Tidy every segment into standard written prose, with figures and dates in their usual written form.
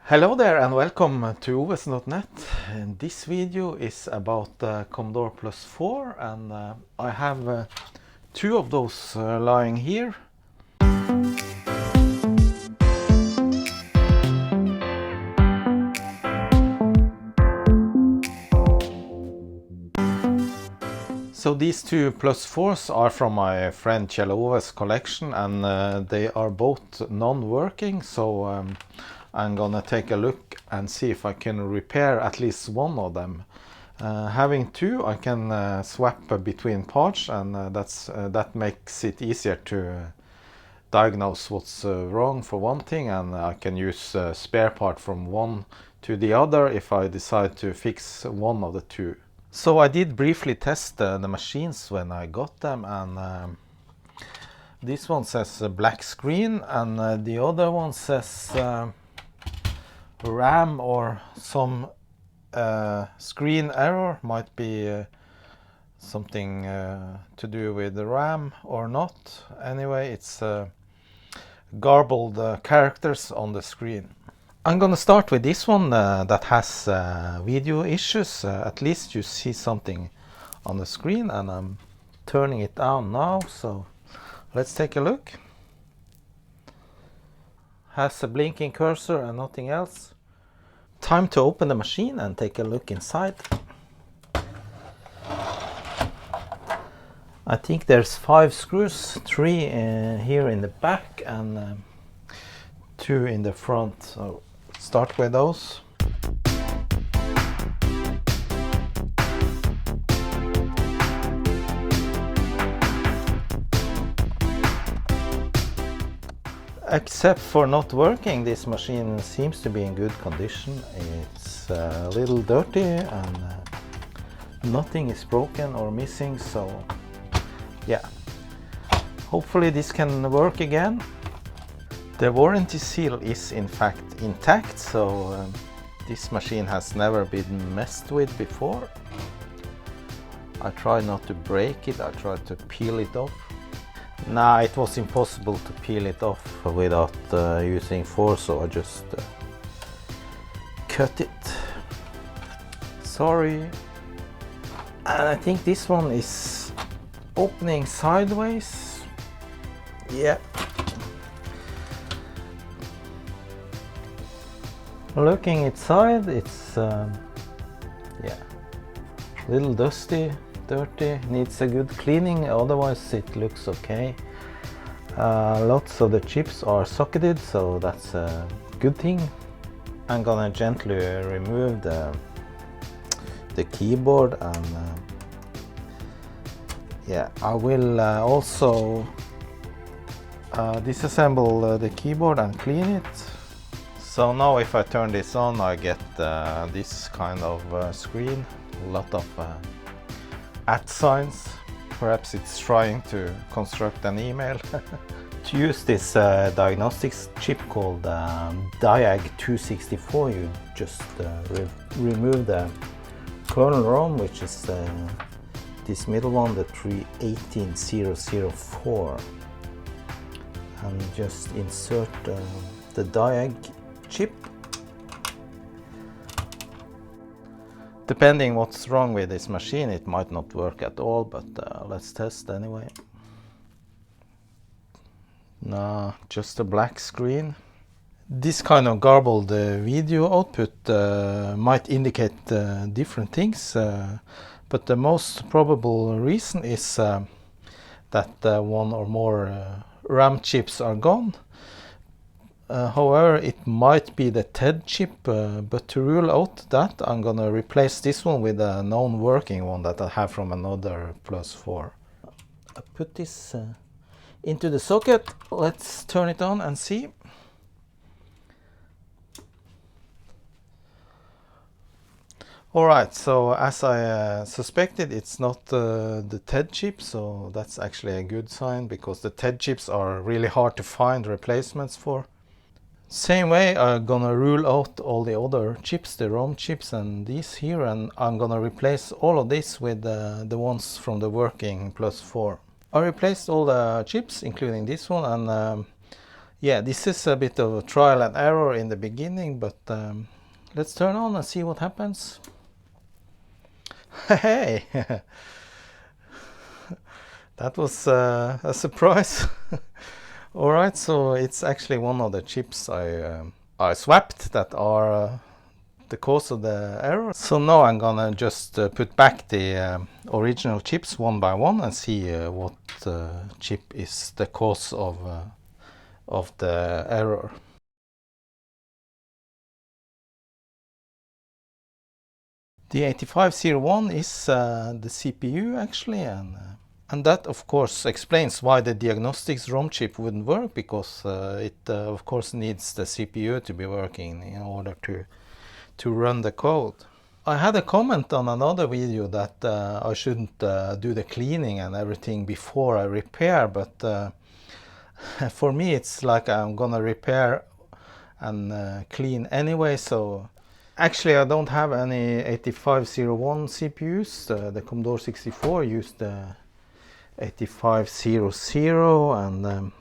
Hello there and welcome to ovs.net. This video is about Commodore Plus 4 and I have two of those lying here. So these two Plus 4s are from my friend Kjell-Ove's collection and they are both non-working, so I'm gonna take a look and see if I can repair at least one of them. Having two, I can swap between parts, and that makes it easier to diagnose what's wrong for one thing, and I can use spare part from one to the other if I decide to fix one of the two. So I did briefly test the machines when I got them, and this one says black screen and the other one says RAM or some screen error. Might be something to do with the RAM or not. Anyway, it's garbled characters on the screen. I'm gonna start with this one that has video issues. At least you see something on the screen, and I'm turning it down now, so let's take a look. Has a blinking cursor and nothing else. Time to open the machine and take a look inside. I think there's 5 screws, 3 here in the back and 2 in the front. So start with those. Except for not working, this machine seems to be in good condition. It's a little dirty and nothing is broken or missing, so yeah, hopefully this can work again. The warranty seal is in fact intact, so this machine has never been messed with before. I tried not to break it, I tried to peel it off. Nah, it was impossible to peel it off without using force, so I just cut it. Sorry. And I think this one is opening sideways. Yeah. Looking inside, it's yeah, a little dusty, dirty, needs a good cleaning, otherwise it looks okay. Lots of the chips are socketed, so that's a good thing. I'm gonna gently remove the keyboard, and yeah, I will also disassemble the keyboard and clean it. So now if I turn this on, I get this kind of screen, a lot of @ signs. Perhaps it's trying to construct an email. To use this diagnostics chip called Diag 264, you just remove the kernel ROM, which is this middle one, the 318004, and just insert the Diag chip. Depending what's wrong with this machine, it might not work at all, but let's test anyway. No, just a black screen. This kind of garbled video output might indicate different things, but the most probable reason is that one or more RAM chips are gone. However, it might be the TED chip, but to rule out that, I'm gonna replace this one with a known working one that I have from another Plus 4. I put this into the socket. Let's turn it on and see. Alright, so as I suspected, it's not the TED chip, so that's actually a good sign, because the TED chips are really hard to find replacements for. Same way, I'm gonna rule out all the other chips, the ROM chips and these here, and I'm gonna replace all of this with the ones from the working Plus 4. I replaced all the chips, including this one, and Yeah, this is a bit of a trial and error in the beginning, but let's turn on and see what happens. Hey, that was a surprise. All right, so it's actually one of the chips I swapped that are the cause of the error. So now I'm gonna just put back the original chips one by one and see what chip is the cause of the error. The 8501 is the CPU actually, and that of course explains why the diagnostics ROM chip wouldn't work, because it of course needs the CPU to be working in order to run the code. I had a comment on another video that I shouldn't do the cleaning and everything before I repair, but for me it's like I'm gonna repair and clean anyway. So actually I don't have any 8501 CPUs. The Commodore 64 used the 8500 and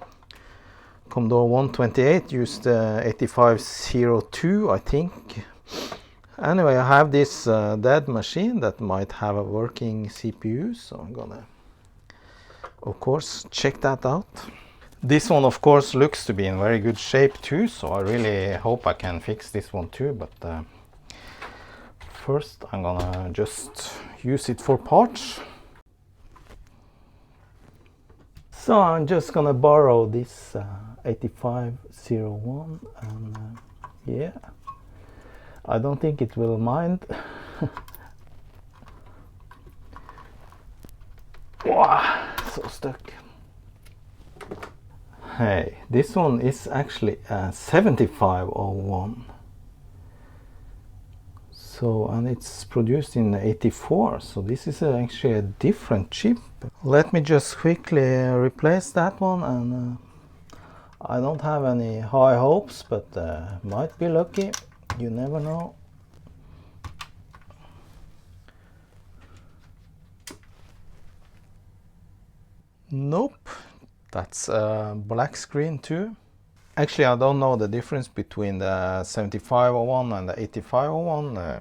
Commodore 128 used the 8502, I think. Anyway, I have this dead machine that might have a working CPU, so I'm gonna of course check that out. This one of course looks to be in very good shape too, so I really hope I can fix this one too, but first I'm gonna just use it for parts. So I'm just gonna borrow this 8501 and yeah, I don't think it will mind. Wow, so stuck. Hey, this one is actually a 7501. So, and it's produced in 84, so this is actually a different chip. Let me just quickly replace that one, and I don't have any high hopes, but might be lucky, you never know. Nope, that's a black screen too. Actually, I don't know the difference between the 7501 and the 8501.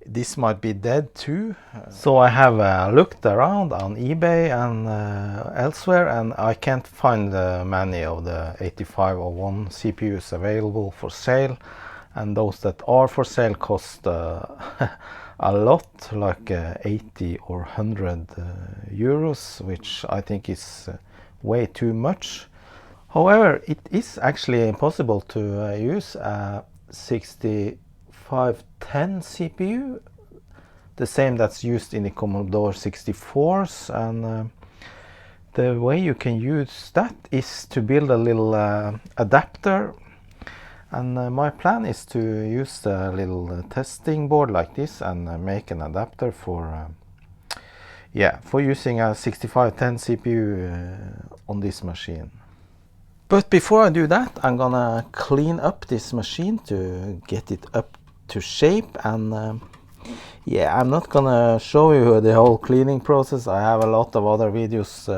This might be dead too. So I have looked around on eBay and elsewhere, and I can't find many of the 8501 CPUs available for sale, and those that are for sale cost a lot, like 80 or 100 euros, which I think is way too much. However, it is actually possible to use a 6510 CPU, the same that's used in the Commodore 64s, and the way you can use that is to build a little adapter, and my plan is to use the little testing board like this and make an adapter for using a 6510 CPU on this machine. But before I do that, I'm gonna clean up this machine to get it up to shape, and yeah, I'm not gonna show you the whole cleaning process. I have a lot of other videos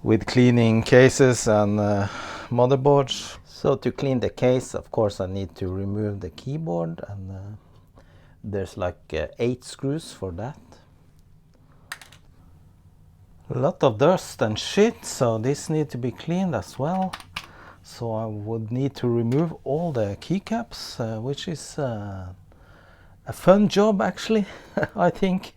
with cleaning cases and motherboards. So to clean the case, of course, I need to remove the keyboard, and there's like 8 screws for that. A lot of dust and shit, so this needs to be cleaned as well. So I would need to remove all the keycaps, which is a fun job actually, I think.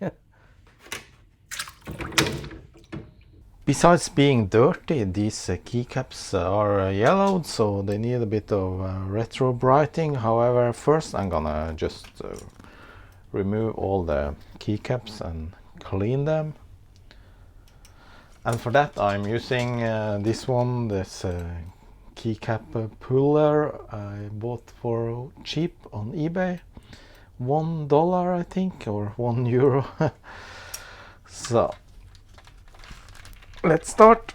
Besides being dirty, these keycaps are yellowed, so they need a bit of retrobrighting. However, first I'm gonna just remove all the keycaps and clean them. And for that I'm using this one, this keycap puller I bought for cheap on eBay. $1 I think, or €1. So let's start.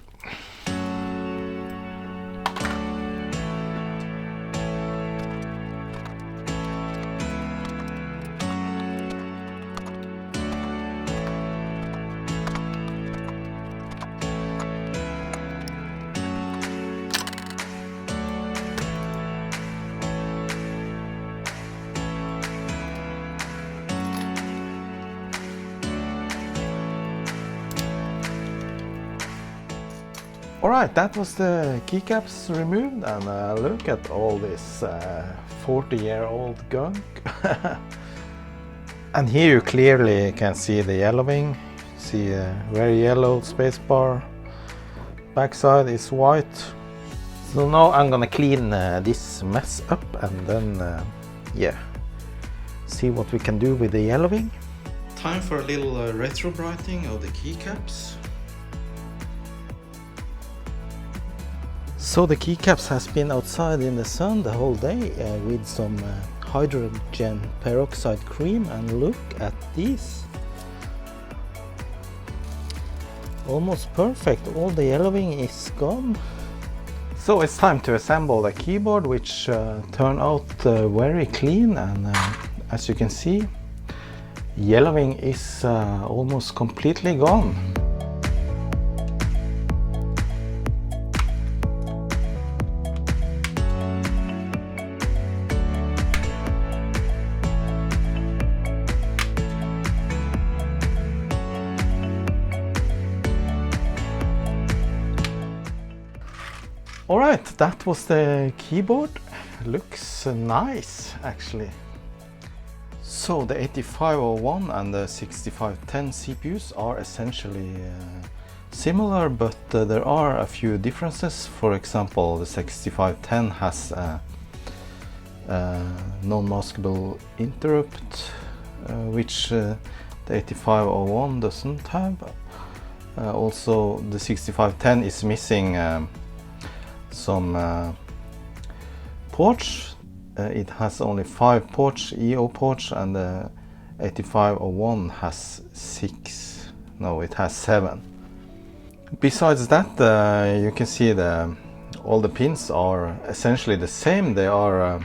Alright, that was the keycaps removed, and look at all this 40-year-old gunk. And here you clearly can see the yellowing. See a very yellow spacebar. Backside is white. So now I'm gonna clean this mess up and then yeah, see what we can do with the yellowing. Time for a little retrobrighting of the keycaps. So the keycaps has been outside in the sun the whole day with some hydrogen peroxide cream, and look at these. Almost perfect, all the yellowing is gone. So it's time to assemble the keyboard, which turned out very clean, and as you can see, yellowing is almost completely gone. Alright, that was the keyboard. Looks nice actually. So the 8501 and the 6510 CPUs are essentially similar, but there are a few differences. For example, the 6510 has a non-maskable interrupt, which the 8501 doesn't have. Also, the 6510 is missing some ports. It has only 5 ports, EO ports, and the 8501 has 6. No, it has 7. Besides that, you can see all the pins are essentially the same. They are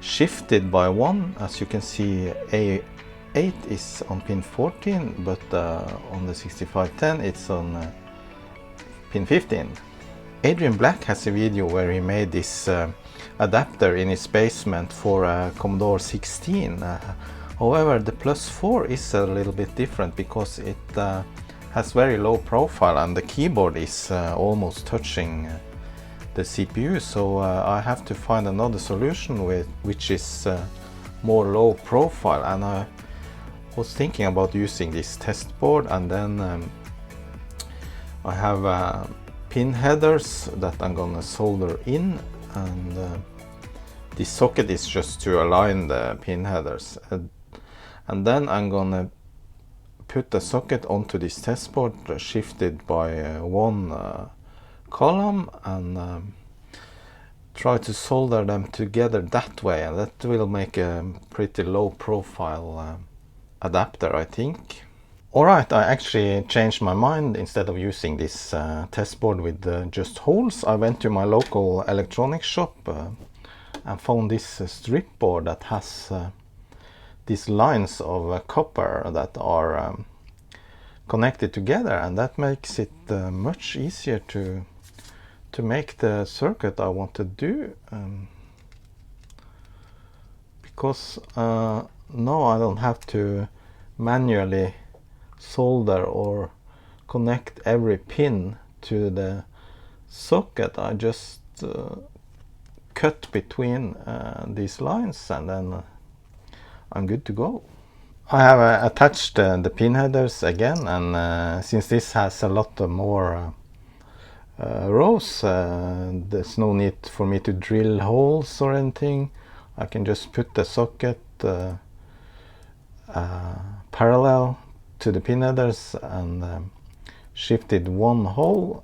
shifted by 1. As you can see, A8 is on pin 14, but on the 6510 it's on pin 15. Adrian Black has a video where he made this adapter in his basement for a Commodore 16. However, the Plus 4 is a little bit different because it has very low profile and the keyboard is almost touching the CPU. So I have to find another solution which is more low profile, and I was thinking about using this test board, and then I have pin headers that I'm gonna solder in, and this socket is just to align the pin headers, and then I'm gonna put the socket onto this test board shifted by 1 column, and try to solder them together that way, and that will make a pretty low profile adapter, I think. Alright, I actually changed my mind. Instead of using this test board with just holes, I went to my local electronics shop and found this strip board that has these lines of copper that are connected together, and that makes it much easier to make the circuit I want to do, because now I don't have to manually solder or connect every pin to the socket. I just cut between these lines, and then I'm good to go. I have attached the pin headers again, and since this has a lot more rows, there's no need for me to drill holes or anything. I can just put the socket parallel to the pin headers and shifted 1 hole.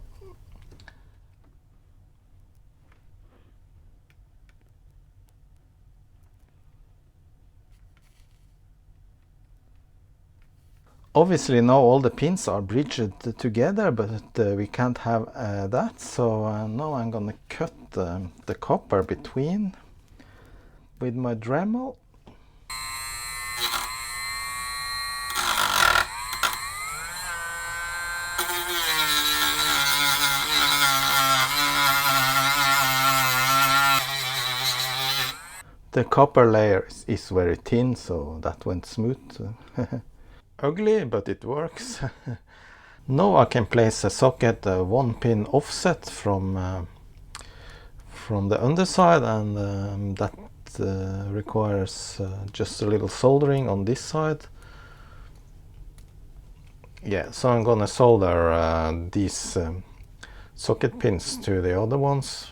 Obviously now all the pins are bridged together, but we can't have that, so now I'm gonna cut the copper between with my Dremel. The copper layer is very thin, so that went smooth. Ugly, but it works. Now I can place a socket 1 pin offset from the underside, and that requires just a little soldering on this side. Yeah, so I'm gonna solder these socket pins to the other ones.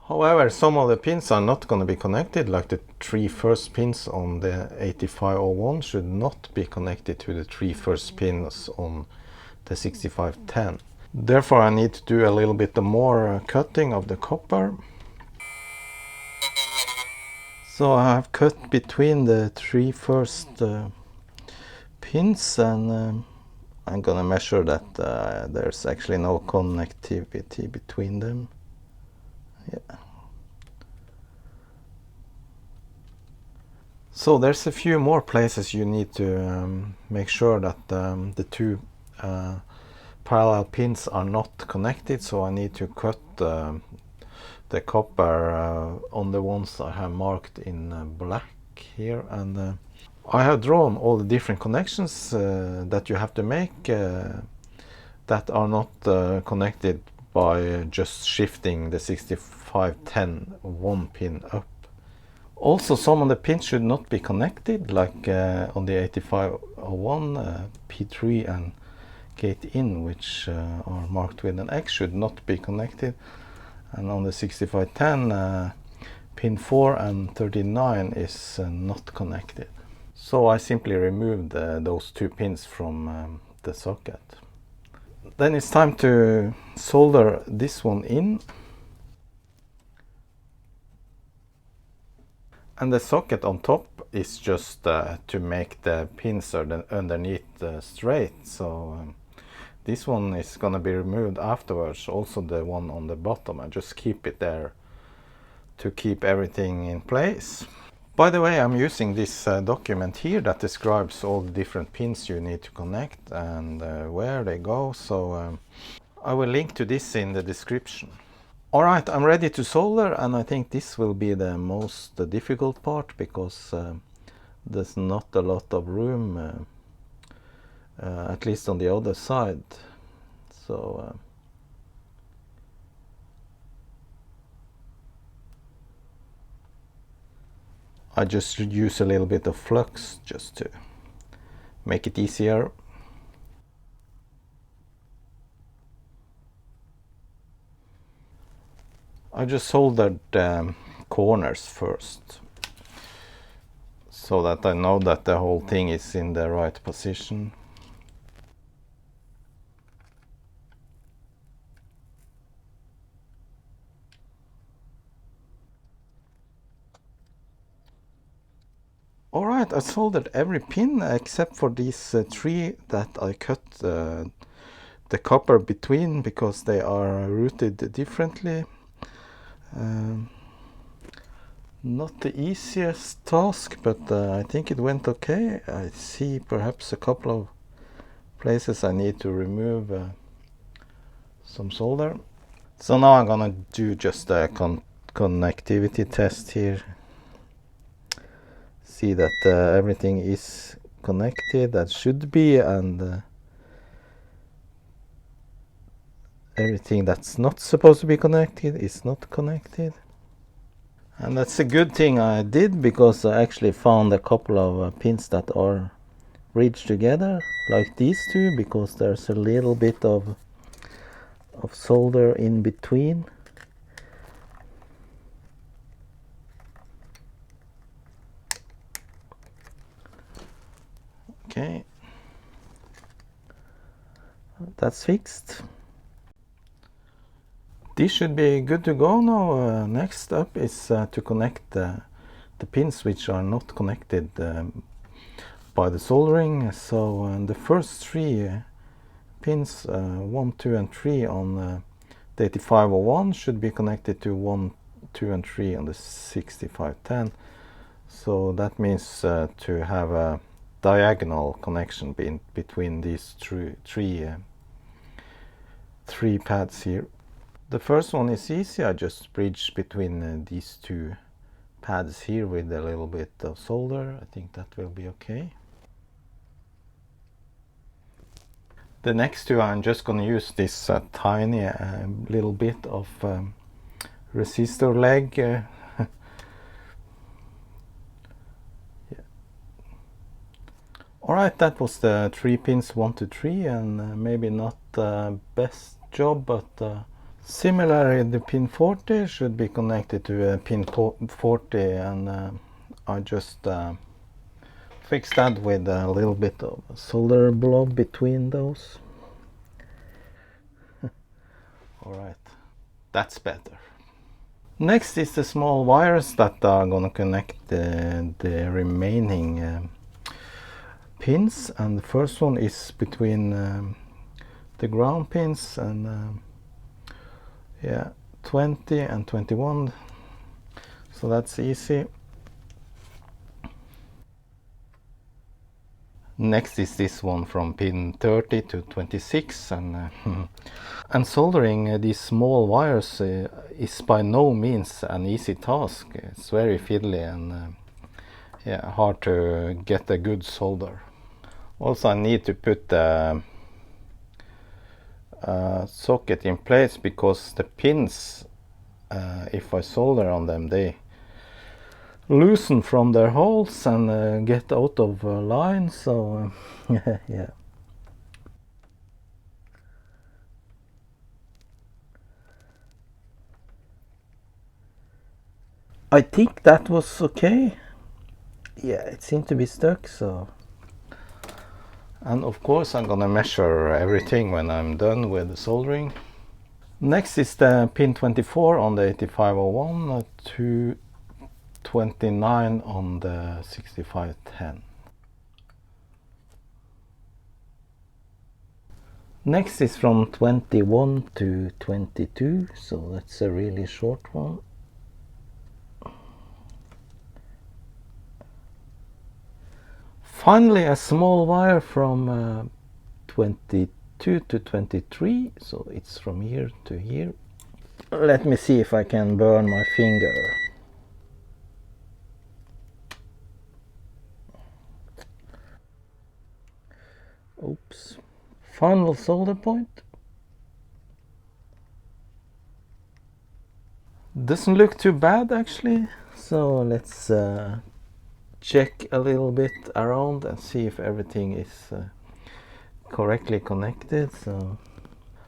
However, some of the pins are not going to be connected, like the 3 first pins on the 8501 should not be connected to the 3 first pins on the 6510. Therefore I need to do a little bit more cutting of the copper. So I have cut between the 3 first pins, and I'm gonna measure that there's actually no connectivity between them. Yeah. So there's a few more places you need to make sure that the 2 parallel pins are not connected, so I need to cut the copper on the ones I have marked in black here, and I have drawn all the different connections that you have to make that are not connected by just shifting the 6510 1 pin up. Also, some of the pins should not be connected, like on the 8501 P3 and gate in, which are marked with an X, should not be connected, and on the 6510 pin 4 and 39 is not connected. So I simply removed those 2 pins from the socket. Then it's time to solder this one in. And the socket on top is just to make the pins underneath straight. So this one is going to be removed afterwards. Also the one on the bottom. I just keep it there to keep everything in place. By the way, I'm using this document here that describes all the different pins you need to connect and where they go. So I will link to this in the description. Alright, I'm ready to solder, and I think this will be the most difficult part, because there's not a lot of room, at least on the other side. So I just use a little bit of flux just to make it easier. I just soldered the corners first, so that I know that the whole thing is in the right position. Alright, I soldered every pin except for these 3 that I cut the copper between, because they are routed differently. Not the easiest task, but I think it went okay. I see perhaps a couple of places I need to remove some solder. So now I'm gonna do just a connectivity test here. See that everything is connected, that should be, and everything that's not supposed to be connected is not connected. And that's a good thing I did, because I actually found a couple of pins that are bridged together, like these 2, because there's a little bit of solder in between. Okay, that's fixed. This should be good to go now. Next up is to connect the pins which are not connected by the soldering. So the first 3 pins, 1, 2 and 3 on the 8501 should be connected to 1, 2 and 3 on the 6510. So that means to have a diagonal connection between these 3 pads here. The first one is easy. I just bridge between these 2 pads here with a little bit of solder. I think that will be okay. The next two, I'm just going to use this tiny little bit of resistor leg. Yeah. Alright, that was the 3 pins 1 to 3, and maybe not the best job, but similarly the pin 40 should be connected to pin 40, and I just fixed that with a little bit of solder blob between those. Alright, that's better. Next is the small wires that are gonna connect the remaining pins, and the first one is between the ground pins and yeah, 20 and 21, so that's easy. Next is this one from pin 30 to 26, and soldering these small wires is by no means an easy task. It's very fiddly and yeah, hard to get a good solder. Also, I need to put the socket in place, because the pins, if I solder on them, they loosen from their holes and get out of line, so yeah. I think that was okay. Yeah, it seemed to be stuck, so. And of course I'm gonna measure everything when I'm done with the soldering. Next is the pin 24 on the 8501 to 29 on the 6510. Next is from 21 to 22, so that's a really short one. Finally, a small wire from 22 to 23, so it's from here to here. Let me see if I can burn my finger. Oops. Final solder point. Doesn't look too bad actually, so let's check a little bit around and see if everything is correctly connected. So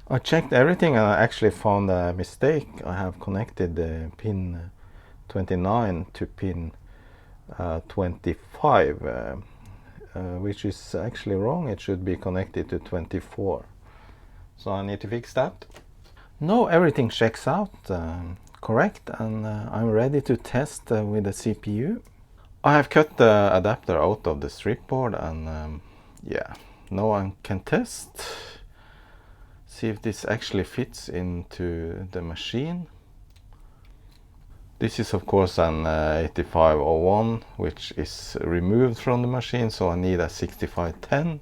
I checked everything and I actually found a mistake. I have connected the pin 29 to pin 25, which is actually wrong. It should be connected to 24, so I need to fix that. Now everything checks out correct, and I'm ready to test with the CPU. I have cut the adapter out of the strip board, and yeah, now I can test, see if this actually fits into the machine. This is of course an 8501, which is removed from the machine, so I need a 6510.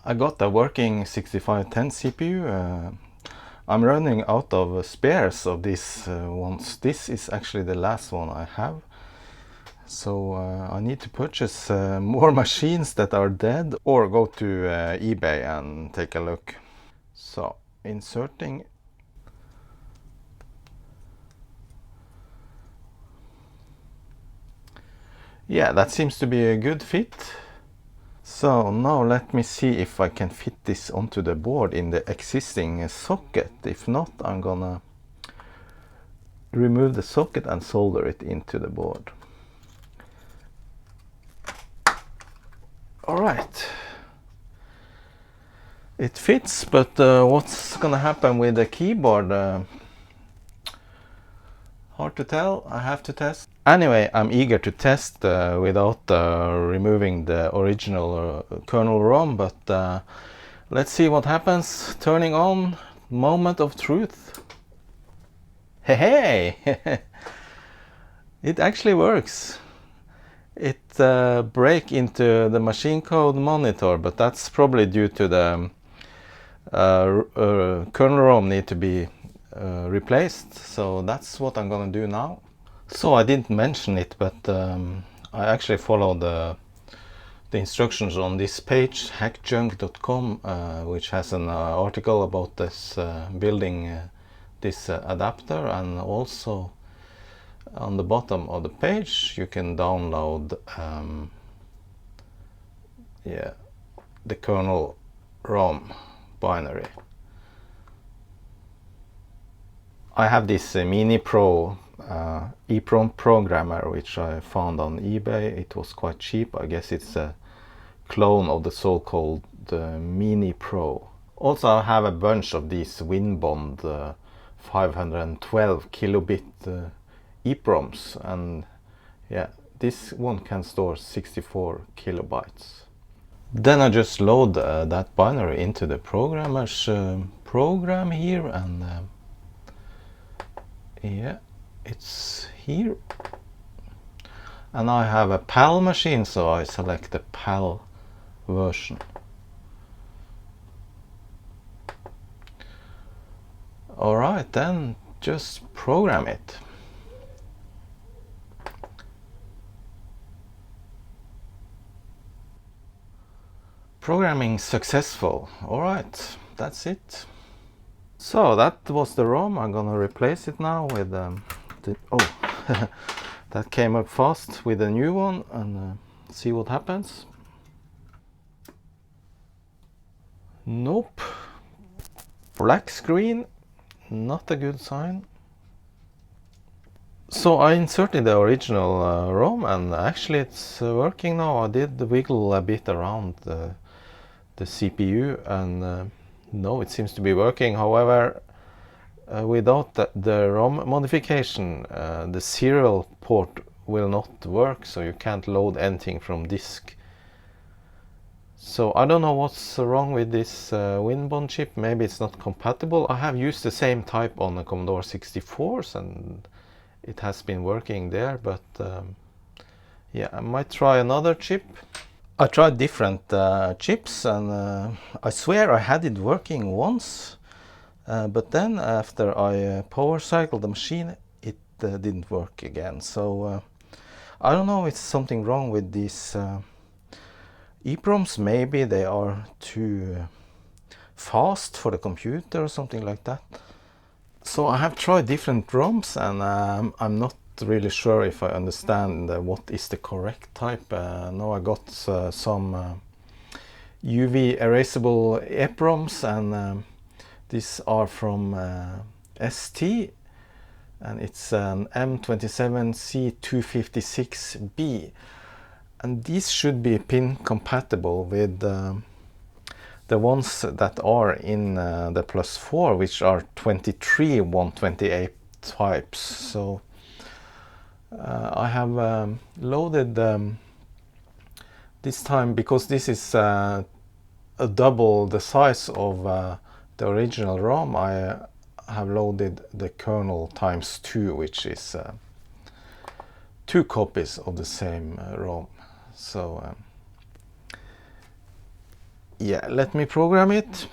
I got a working 6510 CPU. I'm running out of spares of these ones. This is actually the last one I have. So I need to purchase more machines that are dead, or go to eBay and take a look. So inserting. Yeah, that seems to be a good fit. So now let me see if I can fit this onto the board in the existing socket. If not, I'm gonna remove the socket and solder it into the board. Alright, it fits, but what's gonna happen with the keyboard? Hard to tell, I have to test. Anyway, I'm eager to test without removing the original kernel ROM, but let's see what happens. Turning on, moment of truth. Hey, hey! It actually works. It breaks into the machine code monitor, but that's probably due to the kernel ROM need to be replaced. So that's what I'm gonna do now. So I didn't mention it, but I actually followed the the instructions on this page, hackjunk.com, which has an article about this building this adapter, and also on the bottom of the page you can download the kernel ROM binary. I have this Mini Pro EEPROM programmer which I found on eBay. It was quite cheap. I guess it's a clone of the so-called Mini Pro. Also I have a bunch of these WinBond 512 kilobit EEPROMs, and yeah, this one can store 64 kilobytes. Then I just load that binary into the programmer's program here, and yeah, it's here. And I have a PAL machine, so I select the PAL version. Alright, then just program it. Programming successful. Alright, that's it. So that was the ROM. I'm gonna replace it now with that came up fast, with a new one, and see what happens. Nope. Black screen. Not a good sign. So I inserted the original ROM, and actually it's working now. I did wiggle a bit around the CPU, and no, it seems to be working. However, without the ROM modification, the serial port will not work, so you can't load anything from disk. So I don't know what's wrong with this WinBond chip. Maybe it's not compatible. I have used the same type on the Commodore 64s, and it has been working there, but yeah, I might try another chip. I tried different chips, and I swear I had it working once, but then after I power cycled the machine, it didn't work again. So I don't know, it's something wrong with these EEPROMs. Maybe they are too fast for the computer or something like that. So I have tried different ROMs, and I'm not really sure if I understand what is the correct type. Now I got some UV erasable EEPROMs, and these are from ST, and it's an M27C256B, and these should be pin compatible with the ones that are in the Plus 4, which are 23 128 types. So I have loaded this time, because this is double the size of the original ROM. I have loaded the kernel ×2, which is 2 copies of the same ROM. So yeah, let me program it.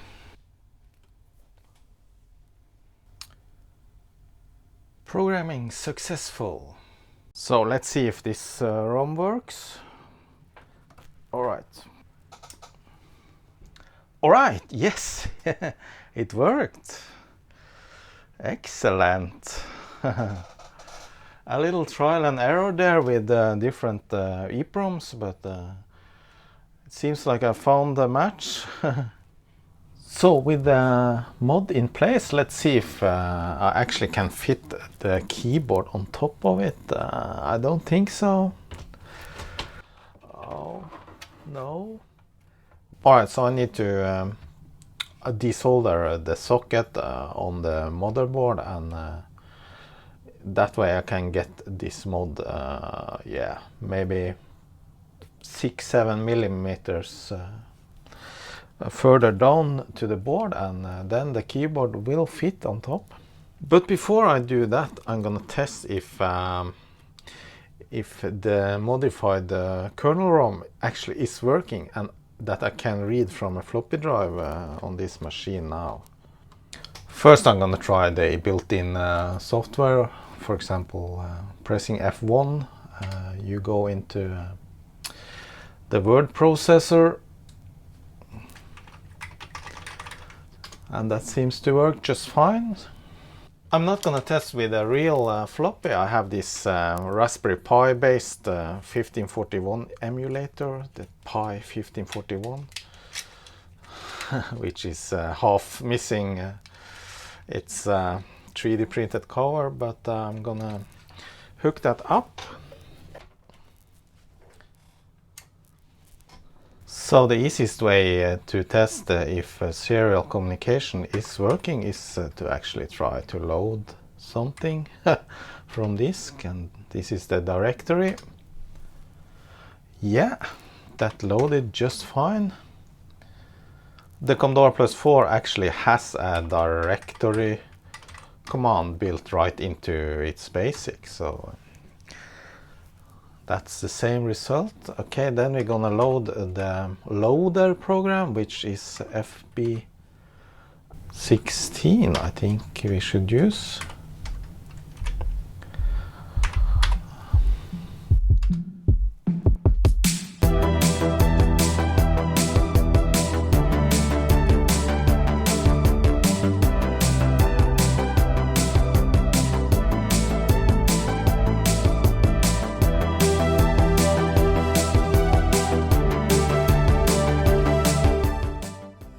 Programming successful. So let's see if this ROM works. Alright. Alright, yes, it worked. Excellent. A little trial and error there with different EEPROMs, but it seems like I found a match. So with the mod in place, let's see if I actually can fit the keyboard on top of it. I don't think so. Oh, no. Alright, so I need to desolder the socket on the motherboard, and that way I can get this mod, yeah, maybe 6-7 millimeters further down to the board, and then the keyboard will fit on top. But before I do that, I'm gonna test if the modified kernel ROM actually is working, and that I can read from a floppy drive on this machine now. First I'm gonna try the built-in software. For example, pressing F1, you go into the word processor, and that seems to work just fine. I'm not gonna test with a real floppy. I have this Raspberry Pi based 1541 emulator, the Pi 1541, which is half missing its 3D printed cover, but I'm gonna hook that up. So the easiest way to test if serial communication is working is to actually try to load something from disk, and this is the directory. Yeah, that loaded just fine. The Commodore Plus 4 actually has a directory command built right into its BASIC, so that's the same result. Okay, then we're gonna load the loader program, which is FB16, I think we should use.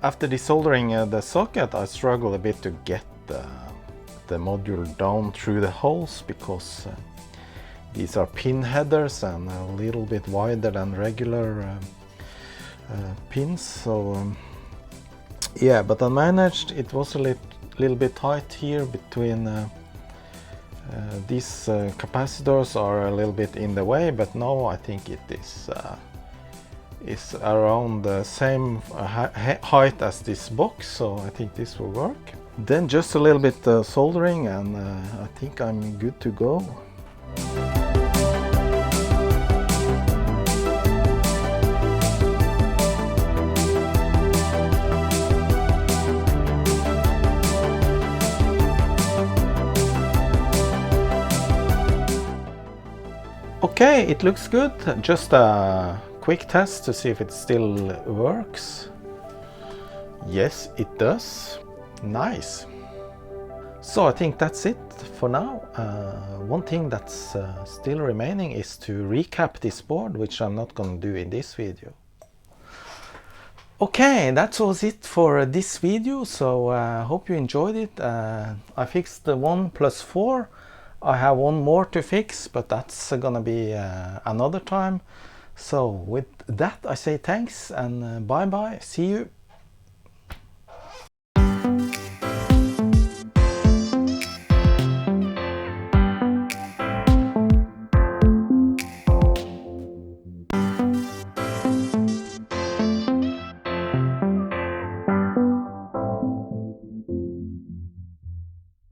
After desoldering the socket, I struggle a bit to get the module down through the holes, because these are pin headers and a little bit wider than regular pins. So yeah, but I managed. It was a little bit tight here between these capacitors are a little bit in the way, but now I think it is around the same height as this box, so I think this will work. Then just a little bit soldering, and I think I'm good to go. Okay, it looks good. Just a quick test to see if it still works. Yes, it does. Nice. So I think that's it for now. One thing that's still remaining is to recap this board, which I'm not going to do in this video. Okay, that was it for this video, so I hope you enjoyed it. I fixed the 1 plus 4. I have one more to fix, but that's gonna be another time. So with that, I say thanks and bye bye. See you.